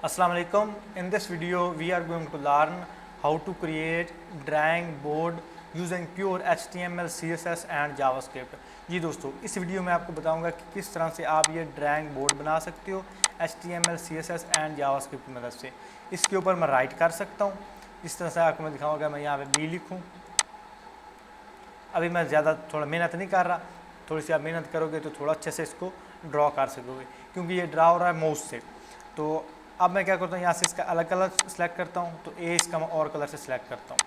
Assalamu alaikum. In this video we are going to learn how to create drawing board using pure HTML, CSS and JavaScript। जी दोस्तों, इस video में आपको बताऊंगा कि किस तरह से आप ये ड्राइंग बोर्ड बना सकते हो HTML, CSS एंड जावास्क्रिप्ट की मदद से। इसके ऊपर मैं राइट कर सकता हूँ। इस तरह से आपको मैं दिखाऊंगा। मैं यहाँ पे बी लिखूँ। अभी मैं ज़्यादा थोड़ा मेहनत नहीं कर रहा, थोड़ी सी आप मेहनत करोगे तो थोड़ा अच्छे से इसको ड्रॉ कर सकोगे, क्योंकि ये ड्रा हो रहा है माउस से। तो अब मैं क्या करता हूँ, यहाँ से इसका अलग कलर सेलेक्ट करता हूँ। तो ए इसका मैं और कलर से सिलेक्ट करता हूँ,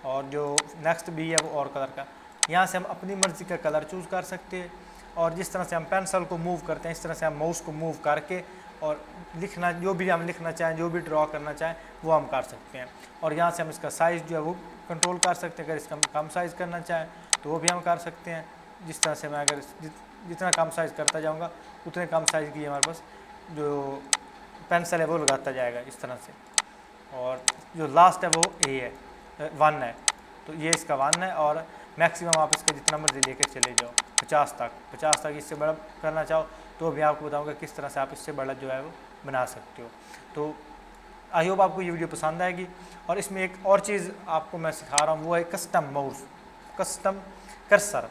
और जो नेक्स्ट बी है वो और कलर का। यहाँ से हम अपनी मर्ज़ी का कलर चूज़ कर सकते हैं, और जिस तरह से हम पेंसिल को मूव करते हैं इस तरह से हम माउस को मूव करके और लिखना, जो भी हम लिखना चाहें, जो भी ड्रॉ करना चाहें वो हम कर सकते हैं। और यहाँ से हम इसका साइज़ जो है वो कंट्रोल कर सकते हैं। अगर इसका कम साइज़ करना चाहें तो वो भी हम कर सकते हैं। जिस तरह से मैं अगर जितना कम साइज़ करता जाऊँगा उतने कम साइज़ की हमारे पास जो पेंसिल है वो लगाता जाएगा इस तरह से। और जो लास्ट है वो ए है, 1 है। तो ये इसका 1 है, और मैक्सिमम आप इसका जितना मर्जी लेके चले जाओ 50 तक। इससे बड़ा करना चाहो तो भी आपको बताऊंगा किस तरह से आप इससे बड़ा जो है वो बना सकते हो। तो आई होप आपको ये वीडियो पसंद आएगी। और इसमें एक और चीज़ आपको मैं सिखा रहा हूँ, वो है कस्टम माउस, कस्टम कर्सर।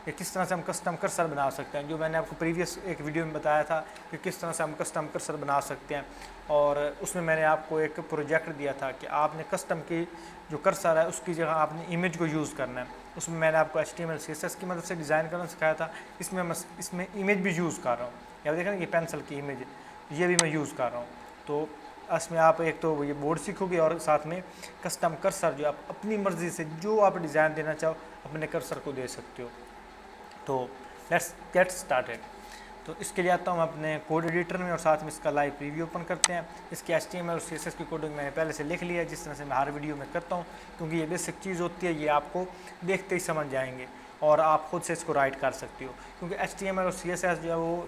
कि किस तरह से हम कस्टम कर्सर बना सकते हैं, जो मैंने आपको प्रीवियस एक वीडियो में बताया था कि किस तरह से हम कस्टम कर्सर बना सकते हैं। और उसमें मैंने आपको एक प्रोजेक्ट दिया था कि आपने कस्टम की जो कर्सर है उसकी जगह आपने इमेज को यूज़ करना है। उसमें मैंने आपको HTML, CSS की मदद से डिज़ाइन करना सिखाया था। इसमें इमेज भी यूज़ कर रहा हूँ। या देखें कि पेंसिल की इमेज ये भी मैं यूज़ कर रहा हूँ। तो इसमें आप एक तो ये बोर्ड सीखोगे, और साथ में कस्टम कर्सर जो आप अपनी मर्ज़ी से जो आप डिज़ाइन देना चाहो अपने कर्सर को दे सकते हो। तो लेट्स गेट स्टार्टेड। तो इसके लिए आता हूँ अपने कोड एडिटर में, और साथ में इसका लाइव प्रीव्यू ओपन करते हैं। इसकी HTML और CSS की कोडिंग मैंने पहले से लिख लिया है, जिस तरह से मैं हर वीडियो में करता हूँ, क्योंकि ये बेसिक चीज़ होती है। ये आपको देखते ही समझ जाएंगे और आप खुद से इसको राइट कर सकते हो, क्योंकि HTML और CSS जो है वो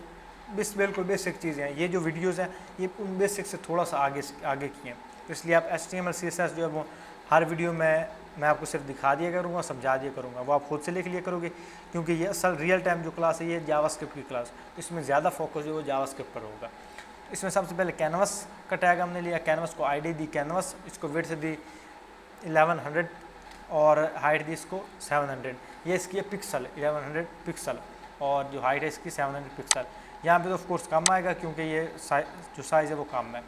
बिल्कुल बेसिक चीज़ें हैं। ये जो वीडियोज़ हैं ये उन बेसिक से थोड़ा सा आगे की हैं। तो इसलिए आप HTML, CSS जो है वो हर वीडियो में मैं आपको सिर्फ दिखा दिया करूँगा, समझा दिया करूँगा, वो आप खुद से लिख लिया करोगे, क्योंकि ये असल रियल टाइम जो क्लास है ये जावास्क्रिप्ट की क्लास, इसमें ज़्यादा फोकस जो है वो जावास्क्रिप्ट पर होगा। इसमें सबसे पहले कैनवस का टैग हमने लिया। कैनवस को ID दी कैनवस, इसको विड्थ दी 1100 और हाइट दी इसको 700। ये इसकी है पिक्सल 1100 पिक्सल, और जो हाइट है इसकी 700 पिक्सल। यहाँ पे तो ऑफकोर्स कम आएगा क्योंकि ये जो साइज़ है वो कम है।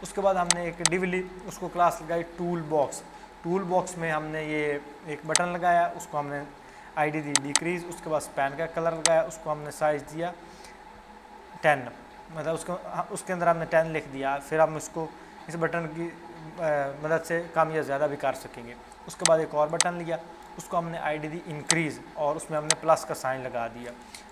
उसके बाद हमने एक डिव ली, उसको क्लास लगाई टूल बॉक्स में हमने ये एक बटन लगाया, उसको हमने ID दी डिक्रीज। उसके बाद स्पैन का कलर लगाया, उसको हमने साइज़ दिया 10, मतलब उसके अंदर हमने 10 लिख दिया। फिर हम इसको इस बटन की मदद से कम या ज़्यादा भी कर सकेंगे। उसके बाद एक और बटन लिया, उसको हमने ID दी इंक्रीज़, और उसमें हमने प्लस का साइन लगा दिया।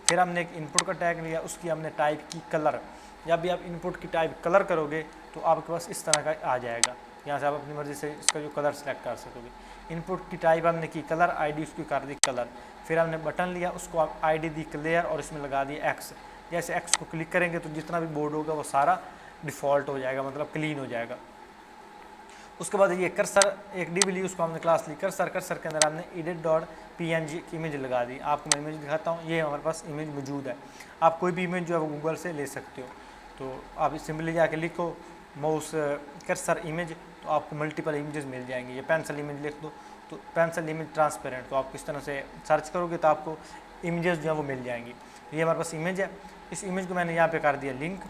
फिर हमने एक इनपुट का टैग लिया, उसकी हमने टाइप की कलर। जब भी आप इनपुट की टाइप कलर करोगे तो आपके पास इस तरह का आ जाएगा। यहाँ से आप अपनी मर्ज़ी से इसका जो कलर सेलेक्ट कर सकोगे। इनपुट की टाइप हमने की कलर, ID उसकी कर दी कलर। फिर हमने बटन लिया, उसको आप ID दी क्लियर, और इसमें लगा दी X। जैसे X को क्लिक करेंगे तो जितना भी बोर्ड होगा वो सारा डिफ़ॉल्ट हो जाएगा, मतलब क्लीन हो जाएगा। उसके बाद ये कर्सर एक डिव ली, उसको हमने क्लास ली कर्सर के अंदर हमने edit.png की इमेज लगा दी। आपको मैं इमेज दिखाता हूँ, ये हमारे पास इमेज मौजूद है। आप कोई भी इमेज जो है वो गूगल से ले सकते हो। तो आप सिंपली जाके लिखो माउस कर्सर इमेज, तो आपको मल्टीपल इमेजेस मिल जाएंगे। ये पेंसिल इमेज लिख दो तो पेंसिल इमेज ट्रांसपेरेंट, तो आप किस तरह से सर्च करोगे तो आपको इमेजेस जो है वो मिल जाएंगी। ये हमारे पास इमेज है, इस इमेज को मैंने यहाँ पे कर दिया लिंक।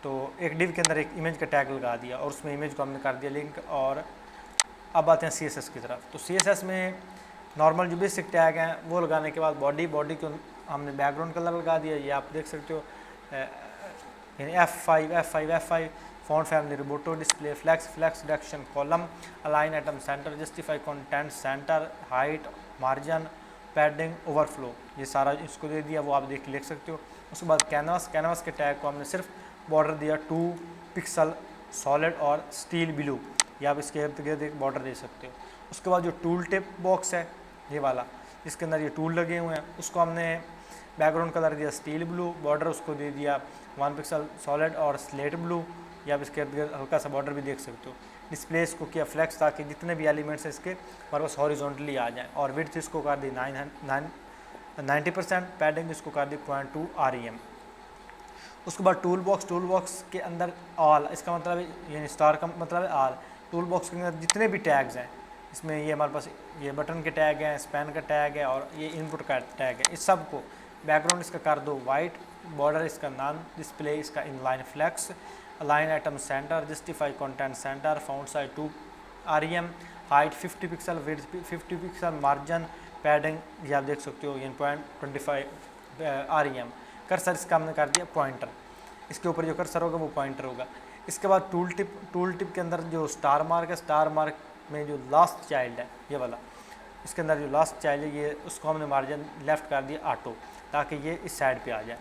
तो एक डिव के अंदर एक इमेज का टैग लगा दिया, और उसमें इमेज को हमने कर दिया लिंक। और अब आते हैं CSS की तरफ। तो CSS में नॉर्मल जो बेसिक टैग हैं वो लगाने के बाद बॉडी को हमने बैकग्राउंड कलर लगा दिया। ये आप देख सकते हो, F5 font family Roboto display flex direction column align item center justify content center height margin padding overflow, ये सारा इसको दे दिया, वो आप लिख सकते हो। उसके बाद कैनवास के टैग को हमने सिर्फ बॉर्डर दिया 2 पिक्सल सॉलिड और स्टील ब्लू, या आप इसके इर्द गिर्द एक बॉर्डर दे सकते हो। उसके बाद जो टूल टिप बॉक्स है ये वाला, इसके अंदर ये टूल लगे हुए हैं, उसको हमने बैकग्राउंड कलर दिया स्टील ब्लू, बॉर्डर उसको दे दिया 1 पिक्सल सॉलिड और स्लेट ब्लू, या आप इसके हल्का सा बॉर्डर भी देख सकते हो। डिस्प्ले इसको किया फ्लैक्स, ताकि जितने भी एलिमेंट्स हैं इसके हमारे पास हॉरिजॉन्टली आ जाएँ। और विड्थ इसको कर दी 90%, पैडिंग इसको कर दी 0.2 REM। उसके बाद टूल बॉक्स के अंदर ऑल, इसका मतलब है यानी स्टार का मतलब है ऑल। टूल बॉक्स के अंदर जितने भी टैग्स हैं, इसमें ये हमारे पास ये बटन के टैग हैं, स्पैन का टैग है और ये इनपुट का टैग है, इस सब को बैकग्राउंड इसका कर दो वाइट, बॉर्डर इसका नॉन डिस्प्ले, इसका inline flex, align item center, justify content center, font size 2 REM, height 50 pixel, width 50 pixel, margin padding ये आप देख सकते हो, ये 0.25 REM। कर्सर इसका हमने कर दिया पॉइंटर, इसके ऊपर जो कर्सर होगा वो पॉइंटर होगा। इसके बाद टूल टिप के अंदर जो स्टार मार्क है, स्टार मार्क में जो लास्ट चाइल्ड है ये वाला, इसके अंदर जो लास्ट चाइल्ड है ये, उसको हमने मार्जिन लेफ़्ट कर दिया ऑटो, ताकि ये इस साइड पे आ जाए।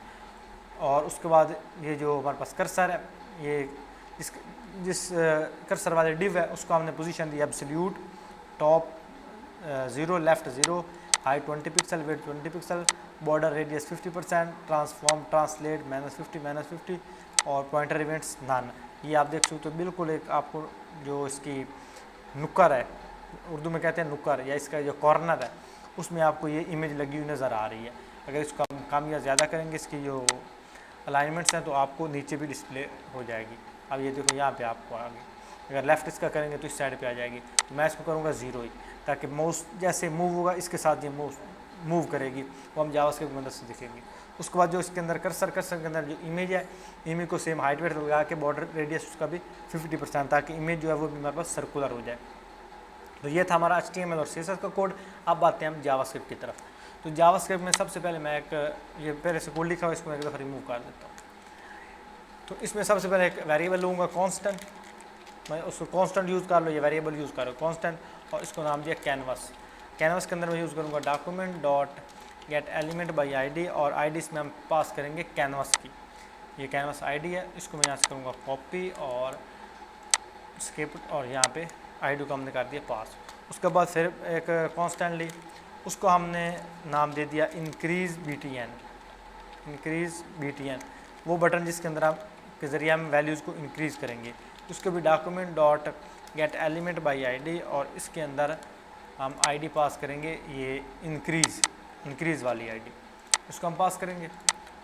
और उसके बाद ये जो हमारे पास कर्सर है, ये जिस कर्सर वाले डिव है उसको हमने पोजीशन दी absolute, top 0, left 0, height 20 pixel, width 20 pixel, border radius 50%, transform translate -50 और पॉइंटर इवेंट्स नन। ये आप देख सकते हो बिल्कुल एक आपको जो इसकी नुक्कर है, उर्दू में कहते हैं नुक्कर, या इसका जो कॉर्नर है उसमें आपको ये इमेज लगी हुई नज़र आ रही है। अगर इसको हम कम या ज़्यादा करेंगे इसकी जो अलाइनमेंट्स हैं तो आपको नीचे भी डिस्प्ले हो जाएगी। अब ये देखो यहाँ पे आपको आ गई, अगर लेफ़्ट इसका करेंगे तो इस साइड पे आ जाएगी। तो मैं इसको करूँगा 0 ही, ताकि माउस जैसे मूव होगा इसके साथ ये मूव करेगी, वो हम जावास्क्रिप्ट की मदद से दिखेंगे। उसके बाद जो इसके अंदर कर्सर के अंदर जो इमेज है, इमेज को सेम हाइट वेट लगा के बॉर्डर रेडियस उसका भी 50%, ताकि इमेज जो है वो भी हमारे पास सर्कुलर हो जाए। तो ये था हमारा HTML और CSS का कोड। अब आते हैं हम जावास्क्रिप्ट की तरफ। तो जावास्क्रिप्ट में सबसे पहले मैं एक ये पहले से कोड लिखा हुआ इसको मैं एक दफ़ा रिमूव कर देता हूँ। तो इसमें सबसे पहले एक वेरिएबल लूँगा कांस्टेंट, मैं उसको कांस्टेंट यूज़ कर लो, ये वेरिएबल यूज़ करो कांस्टेंट, और इसको नाम दिया कैनवस। कैनवस के अंदर मैं यूज़ करूँगा document dot gate element by ID, और ID इसमें हम पास करेंगे कैनवस की, ये कैनवस ID है, इसको मैं यहाँ से करूँगा कॉपी और स्किप, और यहाँ पे ID को हमने कर दिया पास। उसके बाद फिर एक कांस्टेंट ली, उसको हमने नाम दे दिया इंक्रीज़ BTN, वो बटन जिसके अंदर हम के ज़रिए हम वैल्यूज़ को इंक्रीज़ करेंगे। उसको भी document dot gate element by ID, और इसके अंदर हम ID पास करेंगे ये इंक्रीज़ वाली ID, इसको हम पास करेंगे।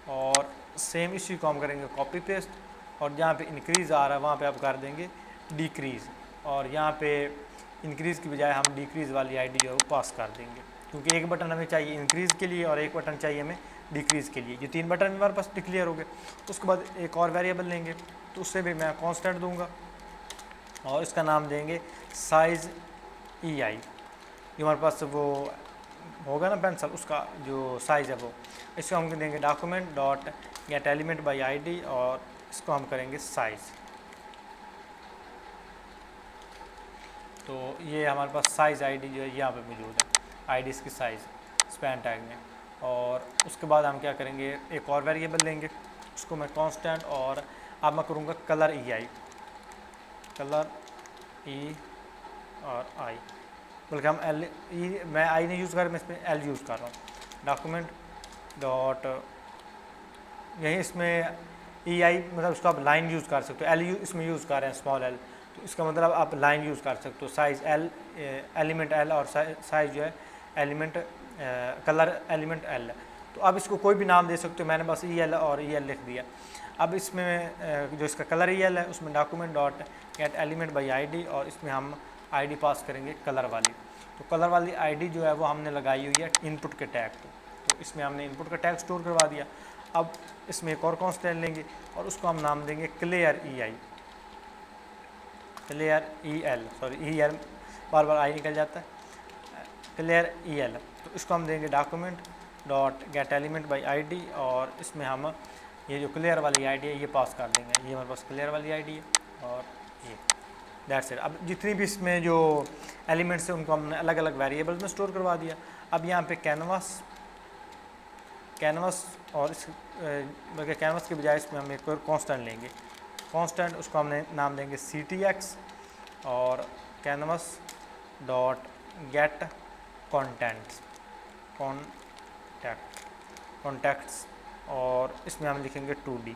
और सेम इसी को हम करेंगे कॉपी पेस्ट, और जहाँ पे इंक्रीज़ आ रहा है वहाँ पे आप कर देंगे डिक्रीज़, और यहाँ पे इंक्रीज़ की बजाय हम डिक्रीज़ वाली ID जो है वो पास कर देंगे, क्योंकि एक बटन हमें चाहिए इंक्रीज़ के लिए और एक बटन चाहिए हमें डिक्रीज़ के लिए। ये 3 बटन हमारे पास डिक्लेयर हो गए। उसके बाद एक और वेरिएबल लेंगे, तो उससे भी मैं कांस्टेंट दूंगा और इसका नाम देंगे साइज़ EI। जो हमारे पास वो होगा ना पेंसिल, उसका जो साइज़ है वो, इसको हम देंगे document dot gate element by ID, और इसको हम करेंगे साइज़। तो ये हमारे पास साइज़ ID जो है यहाँ पे मौजूद है, ID इसकी साइज़ स्पैन टैग में। और उसके बाद हम क्या करेंगे, एक और वेरिएबल लेंगे, उसको मैं कांस्टेंट, और अब मैं करूँगा कलर EI, कलर E और I, बल्कि हम मैं I नहीं यूज़ कर रहा, मैं इसमें L यूज़ कर रहा हूँ। डॉक्यूमेंट डॉट यही इसमें EI मतलब उसको आप लाइन यूज़ कर सकते हो, L इसमें यूज़ कर रहे हैं स्मॉल L, तो इसका मतलब आप लाइन यूज़ कर सकते हो। साइज़ L एलिमेंट L, और साइज़ जो है एलिमेंट कलर एलिमेंट L है। तो अब इसको कोई भी नाम दे सकते हो, मैंने बस EL और EL लिख दिया। अब इसमें जो इसका कलर EL है उसमें document dot gate element by ID, और इसमें हम ID पास करेंगे कलर वाली। तो कलर वाली ID जो है वो हमने लगाई हुई है इनपुट के टैग को, तो इसमें हमने इनपुट का टैग स्टोर करवा दिया। अब इसमें एक और कांस्टेंट लेंगे और उसको हम नाम देंगे clear EI, clear EL, sorry EL bar bar I निकल जाता है, क्लियर EL। तो इसको हम देंगे document dot gate element by ID, और इसमें हम ये जो क्लियर वाली ID है ये पास कर देंगे। ये हमारे पास क्लियर वाली ID है, और ये दैट्स इट। अब जितनी भी इसमें जो एलिमेंट्स हैं उनको हमने अलग अलग वेरिएबल्स में स्टोर करवा दिया। अब यहाँ पे कैनवास और इस बल्कि कैनवास के बजाय इसमें हम एक और कांस्टेंट लेंगे, कांस्टेंट उसको हमने नाम देंगे CTX, और कैनवास डॉट गेट कॉन्टैक्ट्स, और इसमें हम लिखेंगे 2D।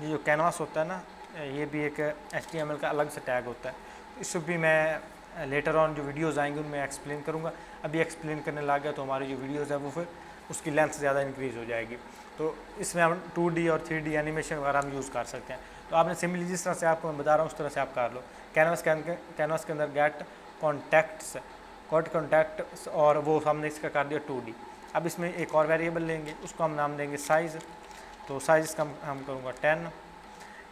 ये जो कैनवास होता है ना, ये भी एक HTML का अलग से टैग होता है, इसको भी मैं लेटर ऑन जो वीडियोज़ आएंगे उनमें एक्सप्लेन करूँगा। अभी एक्सप्लेन करने लग गया तो हमारी जो वीडियोज़ है वो फिर उसकी लेंथ ज़्यादा इंक्रीज़ हो जाएगी। तो इसमें हम 2D और 3D एनिमेशन वगैरह हम यूज़ कर सकते हैं। तो आपने सिंपली जिस तरह से आपको मैं बता रहा हूँ उस तरह से आप कर लो। कैनवस के अंदर गेट कॉन्टैक्ट्स और वो हमने इसका कर दिया 2D। अब इसमें एक और वेरिएबल लेंगे, उसको हम नाम देंगे साइज़। तो साइज़ इसका हम करूँगा 10।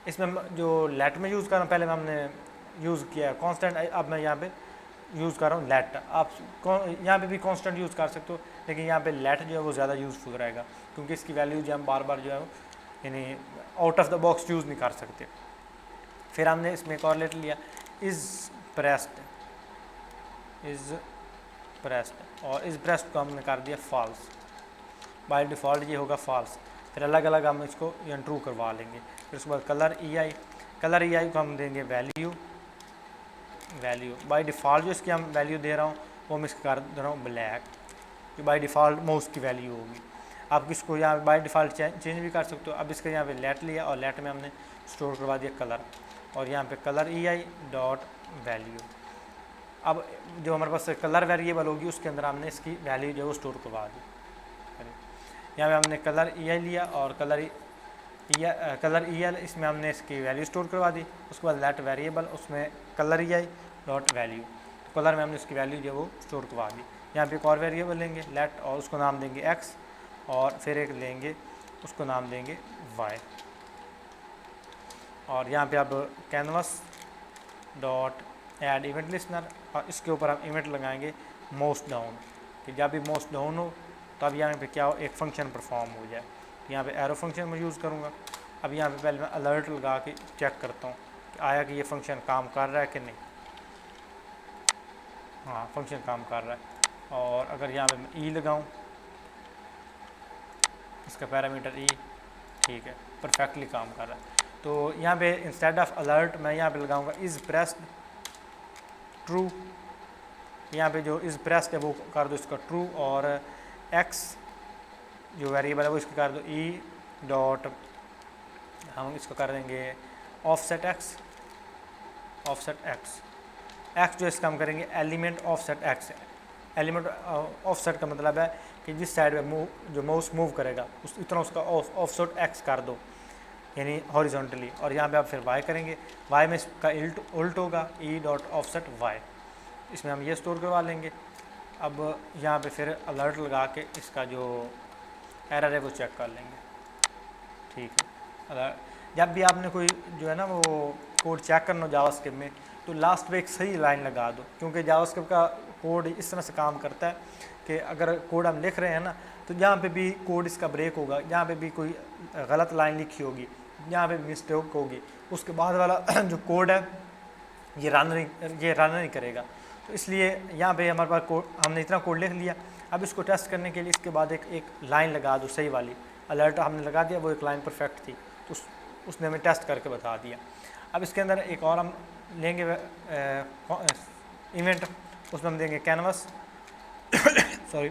इसमें जो लेट में यूज़ कर रहा हूँ, पहले हमने यूज़ किया है कॉन्स्टेंट, अब मैं यहाँ पे यूज़ कर रहा हूँ लेट। आप यहाँ पे भी कॉन्स्टेंट यूज़ कर सकते हो, लेकिन यहाँ पे लेट जो है वो ज़्यादा यूज़फुल रहेगा, क्योंकि इसकी वैल्यू जो हम बार बार जो है यानी out of the box use नहीं कर सकते। फिर हमने इसमें एक और लेट लिया, इज़ प्रेस्ड, और इज़ प्रेस्ड को हमने कर दिया फॉल्स। बाय डिफ़ॉल्ट ये होगा फॉल्स। फिर अलग अलग हम इसको ट्रू करवा लेंगे। फिर उसके बाद कलर ई आई को हम देंगे वैल्यू। बाय डिफ़ॉल्ट जो इसकी हम वैल्यू दे रहा हूँ वो मैं इसका कर दे रहा हूँ ब्लैक, जो बाय डिफ़ॉल्ट माउस की वैल्यू होगी। आप किसको यहाँ बाय डिफ़ॉल्ट चेंज भी कर सकते हो। अब इसका यहाँ पे लेट लिया और लेट में हमने स्टोर करवा दिया कलर, और यहाँ पे colour E I dot value. अब जो हमारे पास कलर वेरिएबल होगी उसके अंदर हमने इसकी वैल्यू जो है वो स्टोर करवा दी। यहाँ पे हमने कलर ई आई लिया और कलर ई एल, इसमें हमने इसकी वैल्यू स्टोर करवा दी। उसके बाद लेट वेरिएबल, उसमें colour E I dot value, तो कलर में हमने उसकी वैल्यू जो वो स्टोर करवा दी। यहाँ पे एक और वेरिएबल लेंगे लेट, और उसको नाम देंगे एक्स, और फिर एक लेंगे उसको नाम देंगे वाई। और यहाँ पे अब canvas dot add event listener, और इसके ऊपर हम इवेंट लगाएंगे माउस डाउन, कि जब भी माउस डाउन हो तब यहाँ पे क्या हो, एक फंक्शन परफॉर्म हो जाए। यहाँ पे एरो फंक्शन में यूज़ करूँगा। अब यहाँ पे पहले मैं अलर्ट लगा के चेक करता हूँ कि आया कि ये फंक्शन काम कर रहा है कि नहीं। हाँ, फंक्शन काम कर रहा है। और अगर यहाँ पे मैं ई लगाऊँ, इसका पैरामीटर ई, ठीक है, परफेक्टली काम कर रहा है। तो यहाँ पे इंस्टेड ऑफ अलर्ट मैं यहाँ पे लगाऊंगा इज़ प्रेस्ड ट्रू। यहाँ पे जो इज़ प्रेस्ड है वो कर दो इसका ट्रू, और एक्स जो वेरिएबल है वो इसका कर दो ई डॉट, हम इसको कर देंगे ऑफसेट एक्स। एक्स जो इसका हम करेंगे element offset x. Element offset का मतलब है कि जिस साइड में जो माउस मूव करेगा उस इतना उसका ऑफसेट एक्स कर दो, यानी हॉरिजॉन्टली। और यहाँ पे आप फिर वाई करेंगे, वाई में इसका उल्ट होगा ई डॉट ऑफसेट वाई। इसमें हम ये स्टोर करवा लेंगे। अब यहाँ पे फिर अलर्ट लगा के इसका जो एरर है वो चेक कर लेंगे, ठीक है। जब भी आपने कोई जो है ना वो कोड चेक करना हो जावास्क्रिप्ट में, तो लास्ट में एक सही लाइन लगा दो, क्योंकि जावास्क्रिप्ट का कोड इस तरह से काम करता है कि अगर कोड हम लिख रहे हैं ना, तो जहाँ पे भी कोड इसका ब्रेक होगा, जहाँ पे भी कोई गलत लाइन लिखी होगी, जहाँ पे मिस्टेक होगी, उसके बाद वाला जो कोड है ये रन नहीं करेगा। तो इसलिए यहाँ पे हमारे पास कोड, हमने इतना कोड लिख लिया। अब इसको टेस्ट करने के लिए इसके बाद एक लाइन लगा दो सही वाली। अलर्ट हमने लगा दिया, वो एक लाइन परफेक्ट थी, तो उसने हमें टेस्ट करके बता दिया। अब इसके अंदर एक और हम लेंगे इवेंट, उसमें हम देंगे canvas sorry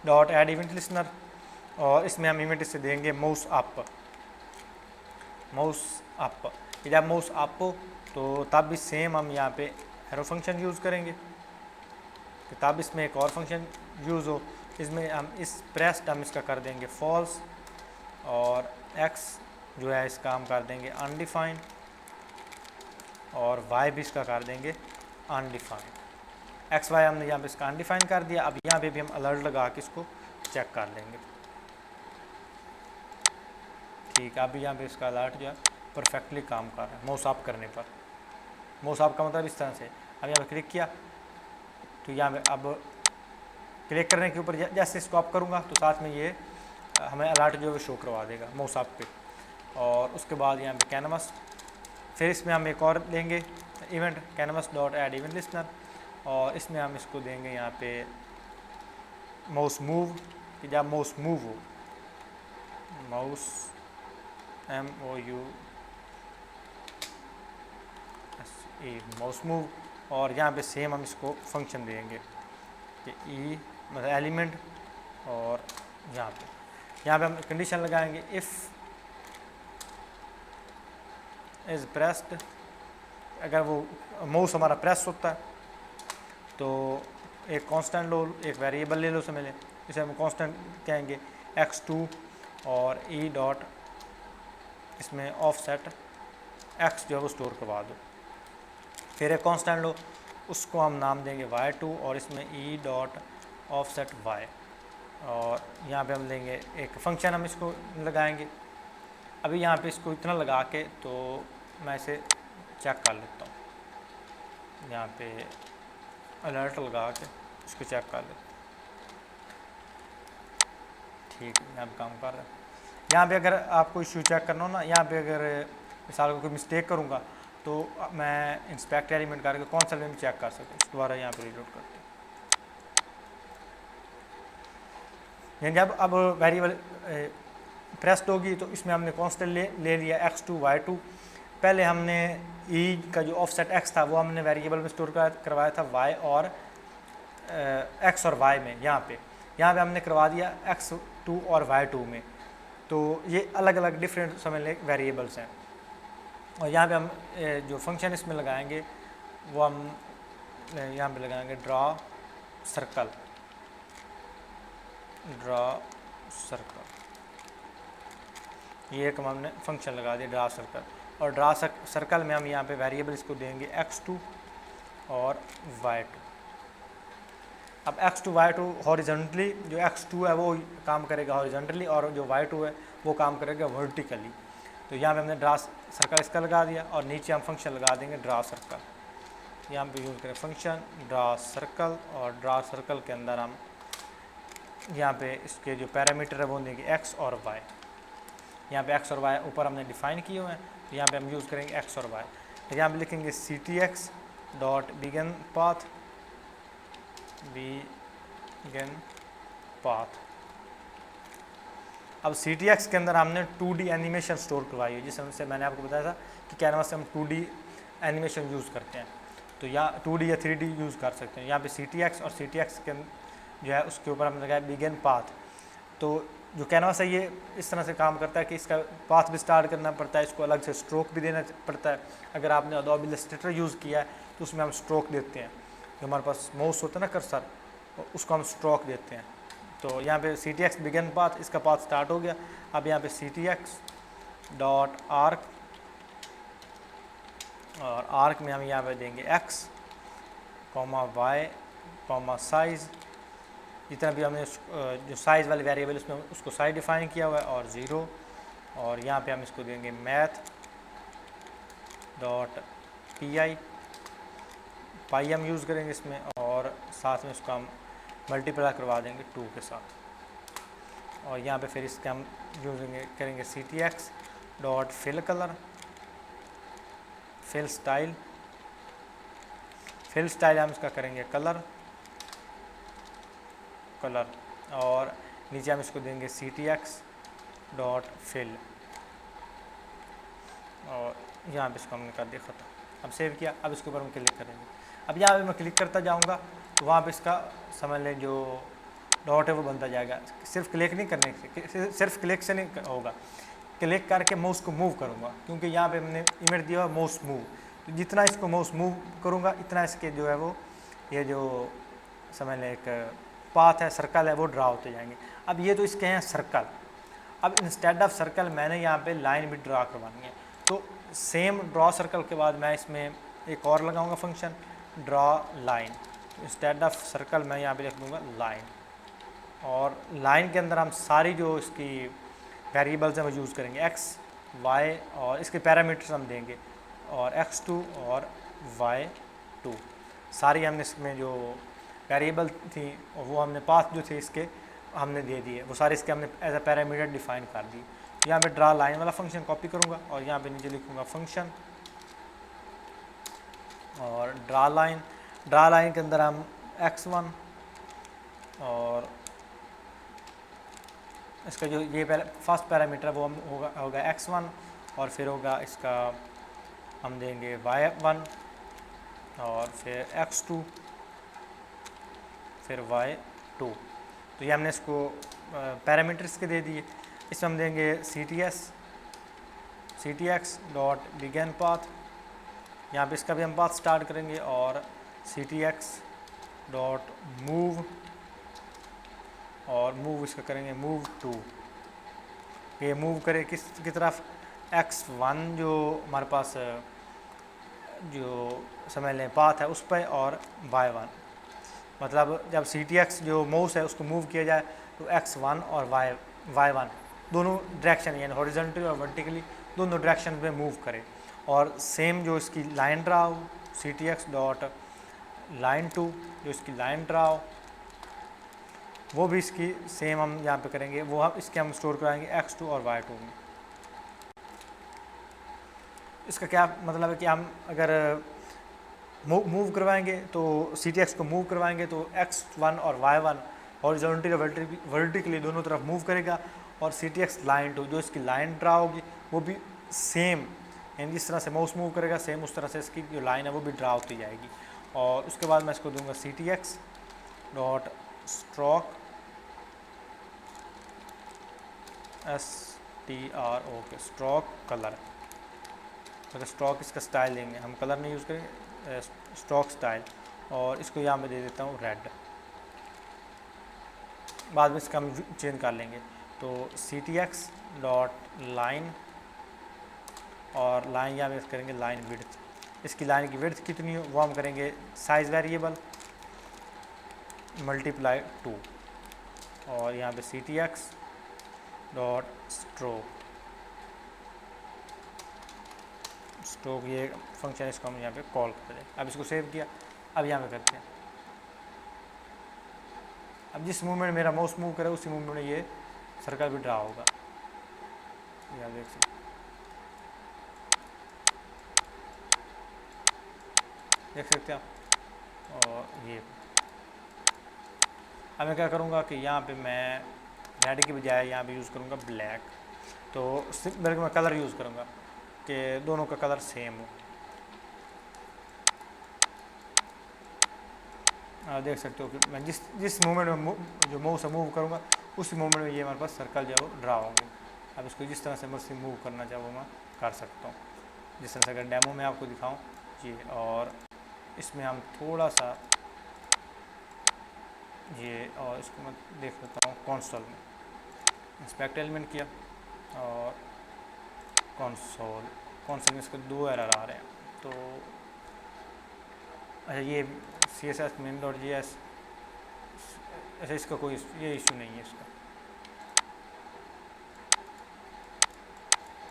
dot add event listener, और इसमें हम इवेंट इससे देंगे माउस अप। जब माउस अप हो तो तब भी सेम हम यहाँ पे एरो फंक्शन यूज़ करेंगे, कि तब इसमें एक और फंक्शन यूज़ हो। इसमें हम इस प्रेस्ड हम इसका कर देंगे फॉल्स, और एक्स जो है इसका हम कर देंगे अनडिफाइंड, और वाई भी इसका कर देंगे अनडिफाइंड। एक्स वाई हमने यहाँ पे इसका अनडिफाइंड कर दिया। अब यहाँ पे भी हम अलर्ट लगा के इसको चेक कर लेंगे, ठीक है। अभी यहाँ पे इसका अलर्ट जो है परफेक्टली काम कर रहा है माउस अप करने पर। माउस अप का मतलब इस तरह से, अब यहाँ पे क्लिक किया तो यहाँ पे अब क्लिक करने के ऊपर जैसे इसको अप करूँगा तो साथ में ये हमें अलर्ट जो है शो करवा देगा माउस अप पे। और उसके बाद यहाँ पे कैनवस, फिर इसमें हम एक और लेंगे event canvas dot add event listener, और इसमें हम इसको देंगे यहाँ पे माउस मूव, कि जब माउस मूव हो, माउस MOU माउस मूव। और यहाँ पे सेम हम इसको फंक्शन देंगे कि ई मतलब एलिमेंट, और यहाँ पे हम कंडीशन लगाएंगे इफ़ इज़ प्रेस्ड। अगर वो माउस हमारा प्रेस होता है तो एक कांस्टेंट लो, एक वेरिएबल ले लो, समझ लें इसे हम कांस्टेंट कहेंगे x2 और ई डॉट इसमें ऑफसेट x जो है वो स्टोर करवा दो। फिर एक कांस्टेंट लो, उसको हम नाम देंगे y2 और इसमें ई डॉट ऑफसेट y, और यहाँ पे हम लेंगे एक फंक्शन, हम इसको लगाएंगे। अभी यहाँ पे इसको इतना लगा के तो मैं इसे चेक कर लेता हूँ, यहाँ पे अलर्ट लगा के इसको चेक कर लेते हैं। ठीक है, यहाँ पे काम कर रहा है। यहाँ पे अगर आपको इशू चेक करना हो ना, यहाँ पे अगर मिसाल को कोई मिस्टेक करूँगा तो मैं इंस्पेक्ट एलिमेंट करके कौन सा एलिमेंट चेक कर सकता हूँ। दोबारा यहाँ पे रीलोड करते हैं। यानी अब वेरिएबल प्रेस्ड होगी तो इसमें हमने कांस्टेंट ले लिया x2 y2। पहले हमने ई का जो ऑफसेट x था वो हमने वेरिएबल में स्टोर करवाया था y और x और y में। यहाँ पे हमने करवा दिया x2 और y2 में। तो ये अलग अलग डिफरेंट समझ लें वेरिएबल्स हैं। और यहाँ पे हम जो फंक्शन इसमें लगाएंगे वो हम यहाँ पे लगाएंगे ड्रा सर्कल। ये एक हमने फंक्शन लगा दिया ड्रा सर्कल, और ड्रा सर्कल में हम यहाँ पे वेरिएबल इसको देंगे x2 और y2। अब x2 y2 हॉरिजॉन्टली, जो x2 है वो काम करेगा हॉरिजॉन्टली और जो y2 है वो काम करेगा वर्टिकली। तो यहाँ पे हमने ड्रा सर्कल इसका लगा दिया और नीचे हम फंक्शन लगा देंगे ड्रा सर्कल। यहाँ पे यूज़ करें फंक्शन ड्रा सर्कल, और ड्रा सर्कल के अंदर हम यहाँ पे इसके जो पैरामीटर है वो देंगे x और y। यहाँ पे x और y ऊपर हमने डिफाइन किए हुए हैं, तो यहाँ पे हम यूज़ करेंगे x और y। तो यहाँ पे लिखेंगे ctx डॉट बिगिन पाथ, अब ctx के अंदर हमने 2D एनिमेशन स्टोर करवाई है, जिससे मैंने आपको बताया था कि कैनवास से हम 2D एनिमेशन यूज़ करते हैं। तो यहाँ 2D या 3D यूज़ कर सकते हैं। यहाँ पे ctx और ctx के जो है उसके ऊपर हमने लगाया बिगिन पाथ। तो जो कैनवास है ये इस तरह से काम करता है कि इसका पाथ भी स्टार्ट करना पड़ता है, इसको अलग से स्ट्रोक भी देना पड़ता है। अगर आपने अडोबी इलस्ट्रेटर यूज़ किया है तो उसमें हम स्ट्रोक देते हैं, जो हमारे पास माउस होता है ना कर्सर, उसको हम स्ट्रोक देते हैं। तो यहाँ पे ctx बिगिन पाथ, इसका पाथ स्टार्ट हो गया। अब यहाँ पे ctx डॉट आर्क, और आर्क में हम यहाँ पे देंगे x comma y comma size, जितना भी हमने जो साइज़ वाले वेरिएबल उसमें उसको साइज डिफाइन किया हुआ है, और 0। और यहाँ पे हम इसको देंगे मैथ डॉट पाई हम यूज़ करेंगे इसमें, और साथ में उसको हम मल्टीप्लाई करवा देंगे 2 के साथ। और यहाँ पे फिर इसके हम यूज़ करेंगे ctx dot fill colour, fill style हम इसका करेंगे कलर, और नीचे हम इसको देंगे ctx डॉट फिल, और यहाँ पे इसको हमने कर दिया ख़त्म। अब सेव किया, अब इसके ऊपर हम क्लिक करेंगे। अब यहाँ पे मैं क्लिक करता जाऊँगा तो वहाँ पे इसका समझ लें जो डॉट है वो बनता जाएगा। सिर्फ क्लिक नहीं करने से, सिर्फ क्लिक से नहीं होगा, क्लिक करके माउस को मूव करूँगा, क्योंकि यहाँ पे हमने इमेज दिया हुआ माउस मूव। तो जितना इसको माउस मूव करूँगा इतना इसके जो है वो ये जो समझ लें एक पाथ है, सर्कल है, वो ड्रा होते जाएंगे। अब ये तो इसके हैं सर्कल। अब इंस्टेड ऑफ सर्कल मैंने यहाँ पे लाइन भी ड्रा करवानी है। तो सेम ड्रॉ सर्कल के बाद मैं इसमें एक और लगाऊंगा function draw line. Instead of circle मैं यहाँ पे लिख दूँगा लाइन, और लाइन के अंदर हम सारी जो इसकी वेरिएबल्स हैं वो यूज़ करेंगे x, y, और इसके पैरामीटर्स हम देंगे, और x2 और y2 सारी हमने इसमें जो वेरिएबल थी वो हमने पाथ जो थे इसके हमने दे दिए, वो सारे इसके हमने एज अ पैरामीटर डिफाइन कर दी। यहाँ पे ड्रा लाइन वाला फंक्शन कॉपी करूँगा और यहाँ पे नीचे लिखूँगा फंक्शन और ड्रा लाइन के अंदर हम x1 और इसका जो ये फर्स्ट पैरामीटर वो हम होगा x1, और फिर होगा इसका हम देंगे y1 और फिर x2 फिर y2। तो ये हमने इसको पैरामीटर्स के दे दिए। इसमें हम देंगे ctx डॉट बिगिन पाथ, यहाँ पे इसका भी हम पाथ स्टार्ट करेंगे, और ctx डॉट मूव और मूव इसका करेंगे मूव टू, ये मूव करे किसकी तरफ, x1 जो हमारे पास जो समझ लें पाथ है उस पर, और y1 मतलब जब CTX जो माउस है उसको मूव किया जाए तो x1 और y1 दोनों डायरेक्शन यानी हॉरिजॉन्टली और वर्टिकली दोनों डायरेक्शन में मूव करे। और सेम जो इसकी लाइन ड्रा हो CTX डॉट लाइन टू, जो इसकी लाइन ड्रा हो वो भी इसकी सेम हम यहाँ पे करेंगे, वो हम इसके हम स्टोर कराएंगे x2 और y2 में। इसका क्या मतलब है कि हम अगर मूव करवाएंगे तो CTX को मूव करवाएंगे तो x1 और y1 हॉरिजॉन्टली और वर्टिकली दोनों तरफ मूव करेगा, और CTX लाइन टू जो इसकी लाइन ड्रा होगी वो भी सेम यानी जिस तरह से माउस मूव करेगा सेम उस तरह से इसकी जो लाइन है वो भी ड्रा होती जाएगी। और उसके बाद मैं इसको दूंगा CTX dot stroke STROK stroke colour, अगर स्ट्रोक इसका स्टाइल लेंगे हम, कलर नहीं यूज़ करेंगे, स्ट्रोक स्टाइल, और इसको यहाँ पे दे देता हूँ रेड, बाद में इसका हम चेंज कर लेंगे। तो CTX डॉट लाइन, और लाइन यहाँ पे करेंगे लाइन विड्थ, इसकी लाइन की विड्थ कितनी हो वो हम करेंगे साइज़ वेरिएबल मल्टीप्लाई 2, और यहाँ पे CTX डॉट स्ट्रोक ये फंक्शन इसको हम यहाँ पे कॉल कर दें। अब इसको सेव किया, अब यहाँ पे करते हैं, अब जिस मूवमेंट मेरा माउस मूव करे उसी मूवमेंट में ये सर्कल भी ड्रा होगा, यहाँ देख सकते हैं आप। और ये अब मैं क्या करूँगा कि यहाँ पे मैं रेड की बजाय यहाँ पे यूज़ करूँगा ब्लैक, तो मेरे मैं कलर यूज़ करूँगा कि दोनों का कलर सेम हो। देख सकते हो कि मैं जिस मोमेंट में जो माउस से मूव करूँगा उस मोमेंट में ये हमारे पास सर्कल जो है वो ड्रा होंगे। अब इसको जिस तरह से मर्जी मूव करना चाहे वो मैं कर सकता हूँ, जिस तरह से अगर डेमो में आपको दिखाऊँ जी। और इसमें हम थोड़ा सा ये, और इसको मैं देख लेता हूँ कंसोल में, इंस्पेक्ट एलिमेंट किया और कंसोल में इसके 2 एरर आ रहे हैं। तो अच्छा ये CSS main.js, अच्छा इसका कोई ये इशू नहीं है इसका,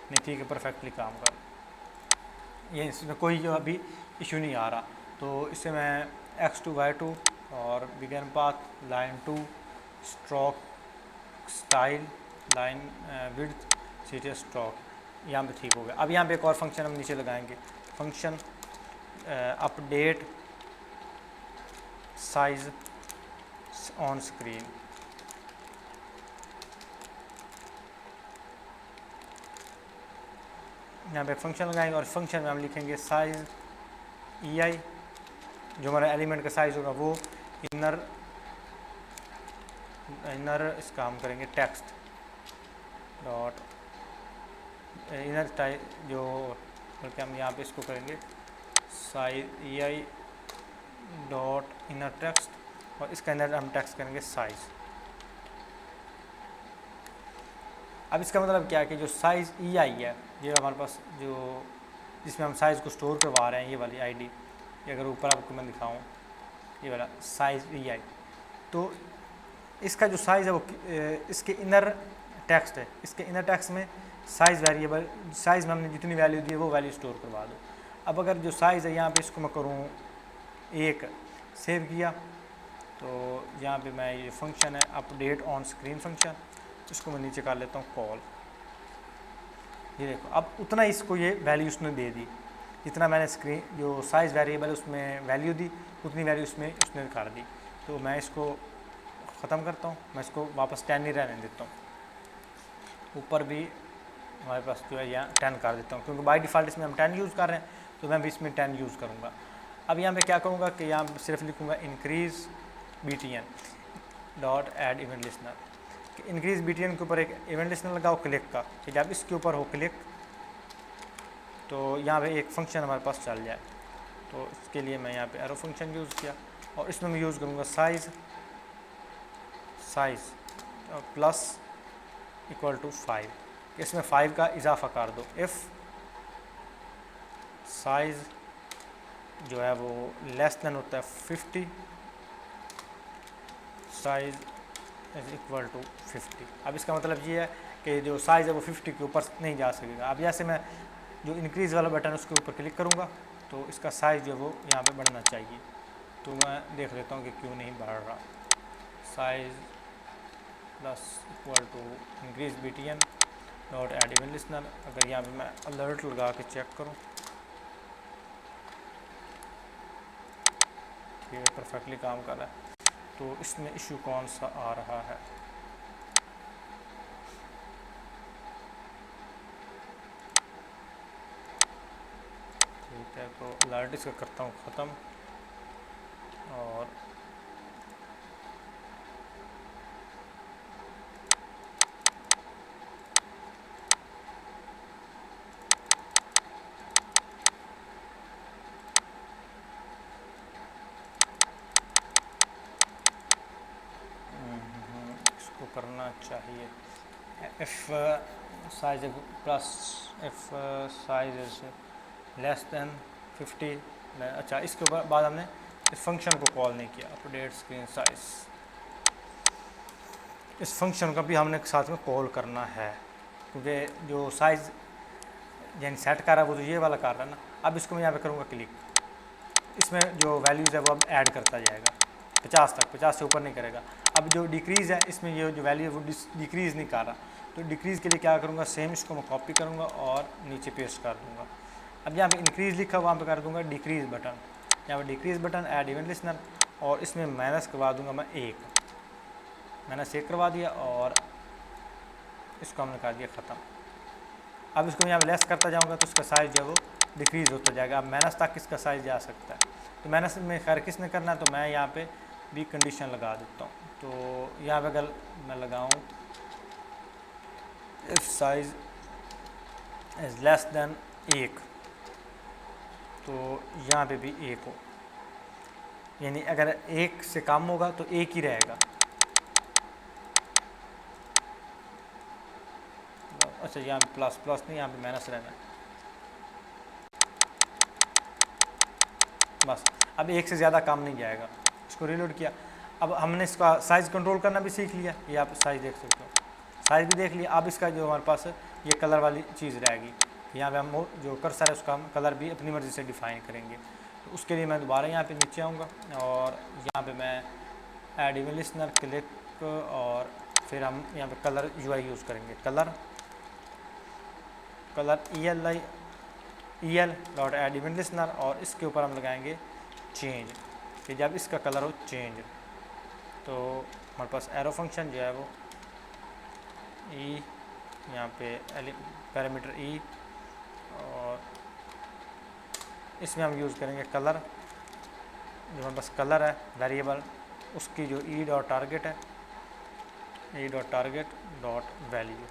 नहीं ठीक है परफेक्टली काम कर, ये इसमें कोई जो अभी इशू नहीं आ रहा। तो इससे मैं x2 y2 और begin path line 2 stroke style line width CTX stroke यहाँ पे ठीक हो गया। अब यहाँ पे एक और फंक्शन हम नीचे लगाएंगे, function update size on screen. यहाँ पे फंक्शन लगाएंगे और फंक्शन में हम लिखेंगे साइज EI, जो हमारा एलिमेंट का साइज़ होगा वो इनर इसका हम करेंगे टेक्स्ट डॉट इनर टाइप, जो बल्कि हम यहाँ पे इसको करेंगे size EI dot inner text, और इसके अंदर हम टेक्स्ट करेंगे साइज़। अब इसका मतलब क्या है कि जो साइज़ EI है ये हमारे पास जो जिसमें हम साइज़ को स्टोर करवा रहे हैं, ये वाली ID, ये अगर ऊपर आपको मैं दिखाऊं ये वाला साइज़ EI, तो इसका जो साइज़ है वो इसके इनर टेक्स्ट है, इसके इनर टेक्स्ट में साइज़ वेरिएबल, साइज़ में हमने जितनी वैल्यू दी है वो वैल्यू स्टोर करवा दो। अब अगर जो साइज़ है यहाँ पे इसको मैं करूँ एक, सेव किया, तो यहाँ पे मैं ये फंक्शन है अपडेट ऑन स्क्रीन फंक्शन, इसको मैं नीचे कर लेता हूँ कॉल। ये देखो अब उतना इसको ये वैल्यू उसने दे दी, जितना मैंने स्क्रीन जो साइज़ वेरिएबल उसमें वैल्यू दी उतनी वैल्यू उसने कर दी। तो मैं इसको ख़त्म करता हूँ, मैं इसको वापस 10 ही रहने देता हूँ, ऊपर भी हमारे पास जो है यहाँ 10 कर देता हूँ, क्योंकि बाय डिफ़ॉल्ट इसमें हम 10 यूज़ कर रहे हैं तो मैं भी इसमें 10 यूज़ करूँगा। अब यहाँ पे क्या करूँगा कि यहाँ पे सिर्फ लिखूँगा increase BTN dot add event listener, increase BTN के ऊपर एक इवेंट लिस्नर लगाओ क्लिक का, कि जब इसके ऊपर हो क्लिक तो यहाँ पे एक फंक्शन हमारे पास चल जाए। तो इसके लिए मैं यहाँ पे एरो फंक्शन यूज़ किया, और इसमें मैं यूज़ करूँगा साइज़ प्लस इक्वल टू 5, इसमें 5 का इजाफा कर दो। इफ़ साइज़ जो है वो लेस देन होता है 50, साइज़ इज इक्वल टू 50। अब इसका मतलब ये है कि जो साइज़ है वो 50 के ऊपर नहीं जा सकेगा। अब जैसे मैं जो इंक्रीज़ वाला बटन है उसके ऊपर क्लिक करूँगा तो इसका साइज़ जो है वो यहाँ पे बढ़ना चाहिए। तो मैं देख लेता हूँ कि क्यों नहीं बढ़ रहा। Size plus equal to increase BTN dot add event listener. अगर यहाँ पे मैं अलर्ट लगा के चेक करूँ, ये परफेक्टली काम कर रहा है। तो इसमें इशू कौन सा आ रहा है? ठीक है, तो अलर्ट इसका करता हूँ ख़त्म और इसको करना चाहिए if size plus if size is less than 50। अच्छा, इसके बाद हमने इस फंक्शन को कॉल नहीं किया, अपडेट स्क्रीन साइज। इस फंक्शन का भी हमने साथ में कॉल करना है क्योंकि जो साइज़ यानी सेट कर रहा है वो तो ये वाला कर रहा है ना। अब इसको मैं यहाँ पे करूँगा क्लिक, इसमें जो वैल्यूज़ है वो अब ऐड करता जाएगा 50 तक, 50 से ऊपर नहीं करेगा। अब जो डिक्रीज़ है इसमें ये जो वैल्यू है वो डिक्रीज़ नहीं कर रहा। तो डिक्रीज़ के लिए क्या करूँगा, सेम इसको मैं कॉपी करूँगा और नीचे पेस्ट कर दूँगा। अब यहाँ पे इंक्रीज़ लिखा वहाँ पे कर दूँगा डिक्रीज़ बटन, यहाँ पे decrease button add even listener और इसमें माइनस करवा दूँगा मैं 1, माइनस 1 करवा दिया और इसको हमने कर दिया ख़त्म। अब इसको यहाँ पे लेस करता जाऊँगा तो इसका साइज़ जो है वो डिक्रीज़ होता जाएगा। अब माइनस तक इसका साइज़ जा सकता है। तो माइनस में खैर किसने करना है, तो मैं यहाँ पे भी कंडीशन लगा देता हूँ। तो यहाँ पे अगर मैं लगाऊँ if size is less than 1, तो यहाँ पे भी 1 हो, यानी अगर 1 से कम होगा तो 1 ही रहेगा। अच्छा, यहाँ पे प्लस प्लस नहीं, यहाँ पे माइनस रहना है बस। अब 1 से ज़्यादा काम नहीं जाएगा। इसको रीलोड किया, अब हमने इसका साइज़ कंट्रोल करना भी सीख लिया। ये आप साइज़ देख सकते हो, साइज़ भी देख लिया। अब इसका जो हमारे पास ये कलर वाली चीज़ रहेगी, यहाँ पे हम जो कर्सर है उसका हम कलर भी अपनी मर्ज़ी से डिफ़ाइन करेंगे। तो उसके लिए मैं दोबारा यहाँ पे नीचे आऊँगा और यहाँ पे मैं ऐड इवन लिस्नर क्लिक और फिर हम यहाँ पे कलर UI यूज़ करेंगे। Colour EL dot add even listener और इसके ऊपर हम लगाएंगे चेंज, कि जब इसका कलर हो चेंज। तो हमारे पास एरो फंक्शन जो है वो ई, यहाँ पे पैरामीटर ई और इसमें हम यूज़ करेंगे कलर। जो हमारे पास कलर है वेरिएबल, उसकी जो ई डॉट टारगेट है, E dot target dot value.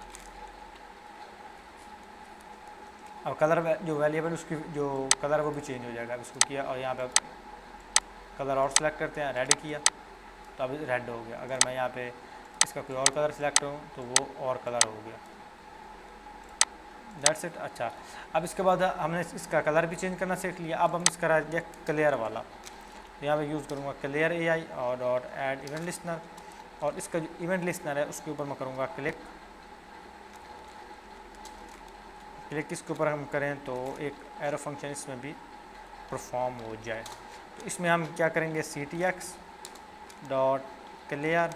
अब कलर जो वेरिएबल उसकी जो कलर है वो भी चेंज हो जाएगा। अब इसको किया और यहाँ पे कलर और सेलेक्ट करते हैं, रेड किया तो अब रेड हो गया। अगर मैं यहाँ पे इसका कोई और कलर सेलेक्ट करूँ तो वो और कलर हो गया। That's it. अच्छा, अब इसके बाद हमने इसका कलर भी चेंज करना सीख लिया। अब हम इसका रह गया क्लियर वाला, यहाँ पे यूज़ करूँगा क्लियर AI और डॉट ऐड इवेंट लिस्नर और इसका जो इवेंट लिस्नर है उसके ऊपर मैं करूँगा क्लिक। क्लिक इसके ऊपर हम करें तो एक एरो फंक्शन इसमें भी परफॉर्म हो जाए। तो इसमें हम क्या करेंगे, CTX dot clear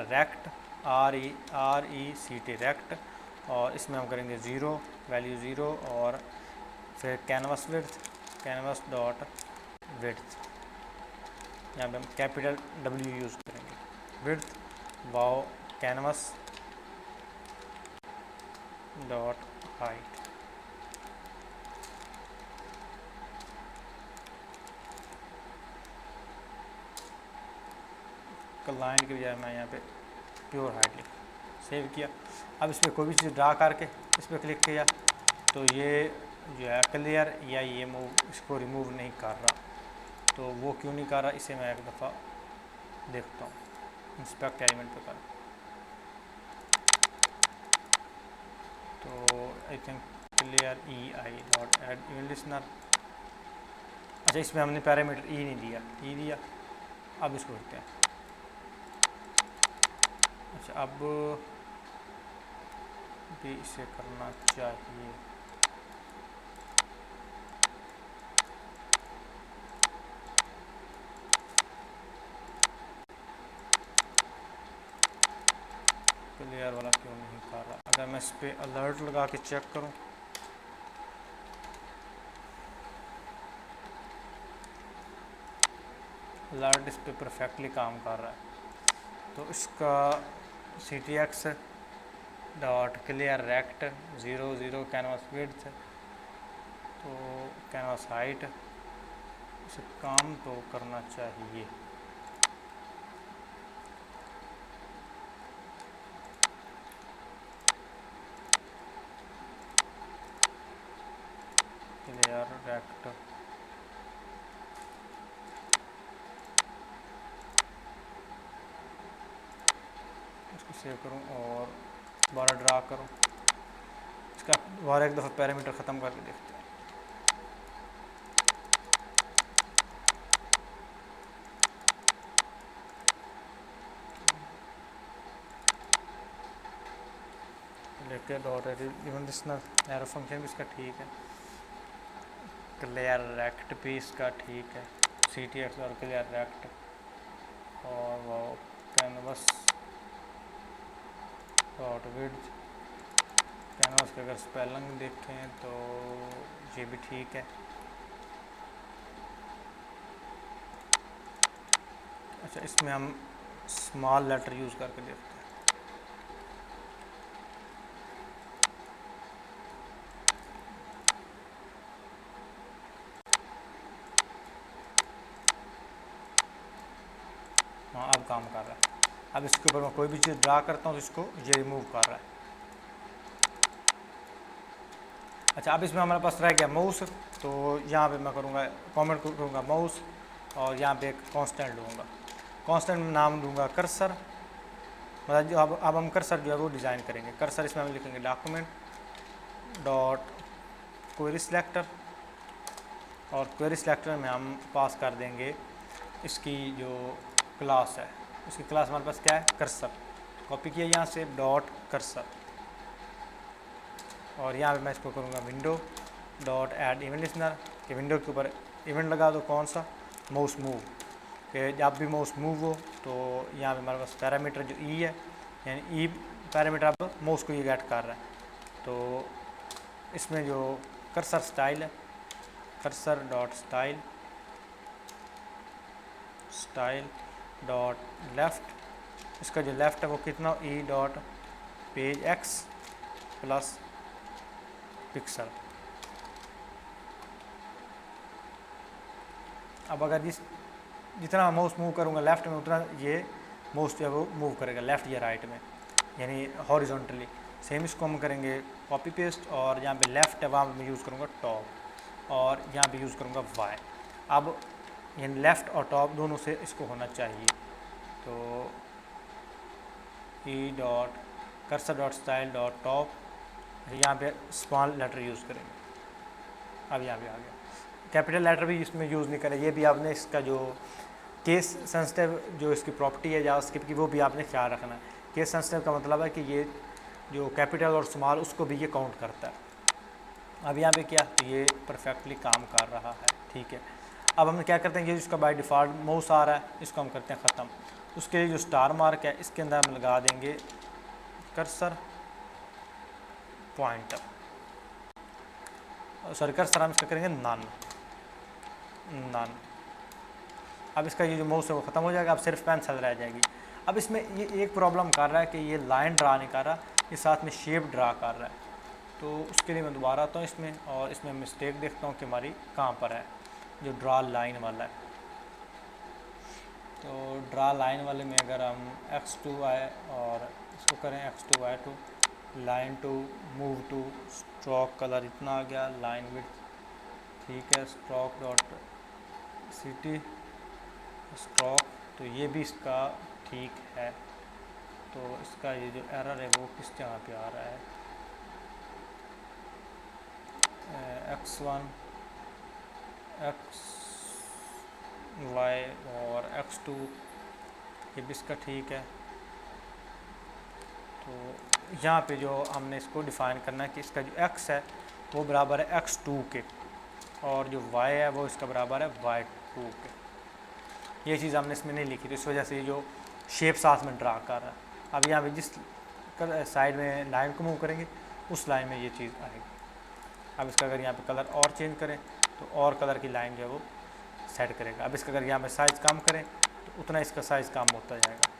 rect RECT rect और इसमें हम करेंगे 0 वैल्यू 0 और फिर canvas width canvas dot width, यहाँ पे हम कैपिटल W यूज़ करेंगे। Width wow canvas dot height. Line की बजाय मैं यहाँ पे प्योर हाइट लिख सेव किया। अब इस पर कोई भी चीज़ ड्रा करके इस पर क्लिक किया तो ये जो है क्लियर या ये मूव इसको रिमूव नहीं कर रहा। तो वो क्यों नहीं कर रहा, इसे मैं एक दफ़ा देखता हूँ। इंस्पेक्ट एलिमेंट पे कर, तो I think clear E I dot add event listener. अच्छा, इसमें हमने पैरामीटर ई नहीं दिया, ई दिया। अब इसको करते हैं। अच्छा, अब भी इसे करना चाहिए। क्लियर वाला क्यों नहीं कर रहा? अगर मैं इस पर अलर्ट लगा के चेक करूं, अलर्ट इस पर परफेक्टली काम कर रहा है। तो इसका ctx dot clear rect 0 canvas width, तो कैनवास हाइट, इसे काम तो करना चाहिए। क्लियर रेक्ट, इसको सेव करूं और दोबारा ड्रा करूं। इसका दोबारा एक दफ़ा पैरामीटर ख़त्म करके देखते हैं। लेके dot even listener arrow function भी इसका ठीक है, क्लियर रेक्ट भी इसका ठीक है, ctx और क्लियर रेक्ट, और वो कैनवस डॉट विड्थ। कैनवास का अगर स्पेलिंग देखें तो ये भी ठीक है। अच्छा, इसमें हम स्मॉल लेटर यूज़ करके देखते हैं। हाँ, अब काम कर रहा है। अब इसके ऊपर मैं कोई भी चीज़ ड्रा करता हूँ तो इसको ये रिमूव कर रहा है। अच्छा, अब इसमें हमारे पास रह गया माउस, तो यहाँ पे मैं करूँगा कमेंट करूँगा माउस, और यहाँ पे एक कांस्टेंट लूँगा। कांस्टेंट नाम दूँगा कर्सर, मतलब जो अब हम कर्सर जो है वो डिज़ाइन करेंगे। कर्सर इसमें हम लिखेंगे डॉक्यूमेंट डॉट क्वेरी सिलेक्टर, और क्वेरी सिलेक्टर में हम पास कर देंगे इसकी जो क्लास है। इसकी क्लास हमारे पास क्या है? कर्सर। कॉपी किया यहाँ से डॉट कर्सर, और यहाँ पे मैं इसको करूँगा window dot add event listener, कि विंडो के ऊपर इवेंट लगा दो कौन सा? माउस मूव, कि जब भी माउस मूव हो तो यहाँ पे हमारे पास पैरामीटर जो ई है, यानी ई पैरामीटर अब माउस को ये गेट कर रहा है। तो इसमें जो कर्सर स्टाइल है, cursor dot style, style dot left, इसका जो लेफ़्ट है वो कितना? E dot page x plus pixel. अब अगर जितना माउस मूव करूँगा लेफ़्ट में, उतना ये माउस जो है वो मूव करेगा लेफ़्ट या राइट में, यानी हॉरिजॉन्टली। सेम इसको हम करेंगे कॉपी पेस्ट, और जहाँ पे लेफ़्ट है वहाँ मैं यूज़ करूँगा टॉप, और यहाँ पे यूज़ करूँगा वाई। अब यानी लेफ़्ट और टॉप दोनों से इसको होना चाहिए। तो E dot cursor dot style dot top, यहाँ पे स्मॉल लेटर यूज़ करेंगे। अब यहाँ पे आ गया, कैपिटल लेटर भी इसमें यूज़ नहीं करें। ये भी आपने इसका जो केस सेंसिटिव जो इसकी प्रॉपर्टी है जावास्क्रिप्ट की, वो भी आपने ख्याल रखना है। केस सेंसिटिव का मतलब है कि ये जो कैपिटल और स्मॉल उसको भी ये काउंट करता है। अब यहाँ पे क्या, तो ये परफेक्टली काम कर रहा है, ठीक है। अब हम क्या करते हैं, ये जिसका बाय डिफ़ॉल्ट माउस आ रहा है इसको हम करते हैं ख़त्म। उसके लिए जो स्टार मार्क है इसके अंदर हम लगा देंगे कर्सर पॉइंटर, सॉरी कर्सर हम इसका करेंगे नन। अब इसका ये जो माउस है वो ख़त्म हो जाएगा, अब सिर्फ पेंसिल रह जाएगी। अब इसमें ये एक प्रॉब्लम कर रहा है कि ये लाइन ड्रा नहीं कर रहा, ये साथ में शेप ड्रा कर रहा है। तो उसके लिए मैं दोबारा आता हूँ इसमें, और इसमें मिस्टेक देखता हूँ कि हमारी कहाँ पर है, जो ड्रा लाइन वाला है। तो ड्रा लाइन वाले में अगर हम x2 आए और इसको करें x2 y2, line to move to stroke colour इतना आ गया, लाइन विड्थ ठीक है, स्ट्रोक डॉट ct स्ट्रोक, तो ये भी इसका ठीक है। तो इसका ये जो एरर है वो किस जगह पे आ रहा है, x1 y और x2, ये भी इसका ठीक है। तो यहाँ पे जो हमने इसको डिफ़ाइन करना है कि इसका जो x है वो बराबर है x2 के, और जो y है वो इसका बराबर है y2 के। ये चीज़ हमने इसमें नहीं लिखी, तो इस वजह से ये जो शेप साथ में ड्रा कर रहा है। अब यहाँ पे जिस साइड में लाइन को मूव करेंगे उस लाइन में ये चीज़ आएगी। अब इसका अगर यहाँ पे कलर और चेंज करें तो और कलर की लाइन जो है वो सेट करेगा। अब इसका अगर यहाँ पे साइज़ कम करें तो उतना इसका साइज़ कम होता जाएगा।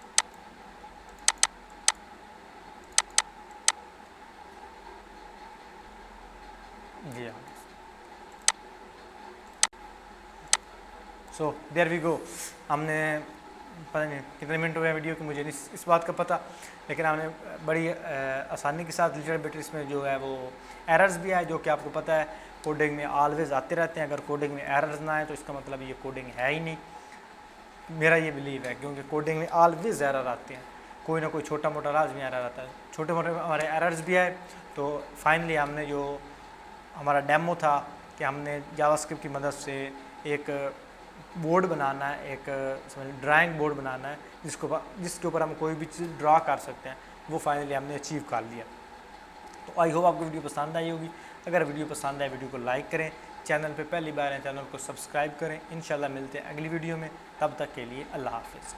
जी हाँ, सो देयर वी गो। हमने पता नहीं कितने मिनट हुए वीडियो की, मुझे नहीं इस बात का पता, लेकिन हमने बड़ी आसानी के साथ लिटिल बिट इसमें जो है वो एरर्स भी आए, जो कि आपको पता है कोडिंग में ऑलवेज़ आते रहते हैं। अगर कोडिंग में एरर्स ना आए तो इसका मतलब ये कोडिंग है ही नहीं, मेरा ये बिलीव है, क्योंकि कोडिंग में ऑलवेज़ एरर आते हैं, कोई ना कोई छोटा मोटा राज भी एरर आता है। छोटे मोटे हमारे एरर्स भी आए। तो फाइनली हमने जो हमारा डेमो था कि हमने जावास्क्रिप्ट की मदद से एक बोर्ड बनाना है, एक ड्राइंग बोर्ड बनाना है जिसके ऊपर हम कोई भी चीज़ ड्रा कर सकते हैं, वो फाइनली हमने अचीव कर लिया। तो आई होप आपको वीडियो पसंद आई होगी। अगर वीडियो पसंद आए वीडियो को लाइक करें, चैनल पे पहली बार है चैनल को सब्सक्राइब करें। इंशाल्लाह मिलते हैं अगली वीडियो में, तब तक के लिए अल्लाह हाफिज़।